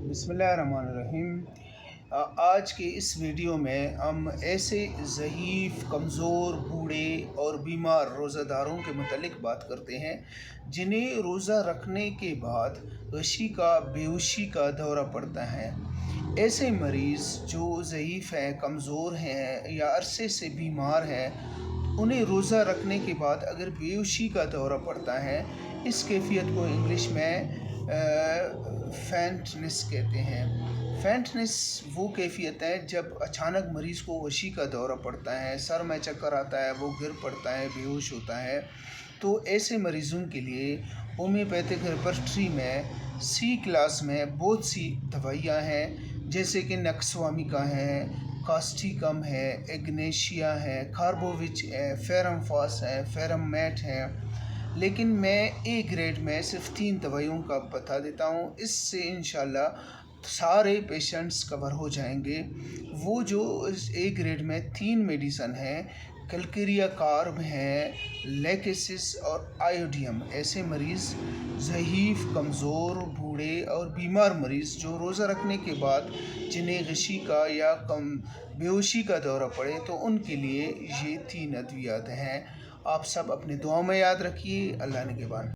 बिस्मिल्लाहिर्रहमानिर्रहीम। आज के इस वीडियो में हम ऐसे ज़ईफ़, कमज़ोर, बूढ़े और बीमार रोज़ादारों के मुतालिक बात करते हैं जिन्हें रोज़ा रखने के बाद गशी का, बेहोशी का दौरा पड़ता है। ऐसे मरीज़ जो ज़ईफ़ हैं, कमज़ोर हैं या अरसे से बीमार हैं, उन्हें रोज़ा रखने के बाद अगर बेहोशी का दौरा पड़ता है, इस कैफ़ियत को इंग्लिश में फेंटनेस कहते हैं। फेंटनेस वो कैफ़ियत है जब अचानक मरीज़ को वशी का दौरा पड़ता है, सर में चक्कर आता है, वो गिर पड़ता है, बेहोश होता है। तो ऐसे मरीज़ों के लिए होम्योपैथिक रेपर्टरी में सी क्लास में बहुत सी दवाइयाँ हैं, जैसे कि नक्सवामिका है, कास्टिकम है, एग्नेशिया है, कार्बोविच है, फेरमफास है, फेरमैट है। लेकिन मैं ए ग्रेड में सिर्फ 3 दवाइयों का बता देता हूँ, इससे इंशाल्लाह सारे पेशेंट्स कवर हो जाएंगे। वो जो ए ग्रेड में 3 मेडिसन हैं, कैलकेरिया कार्ब है, लेकेसिस और आयोडियम। ऐसे मरीज़ ज़ईफ़, कमज़ोर, बूढ़े और बीमार मरीज़ जो रोज़ा रखने के बाद जिन्हें गशी का या बेहोशी का दौरा पड़े, तो उनके लिए ये 3 अद्वियात हैं। आप सब अपने दुआ में याद रखिए। अल्लाह निगहबान।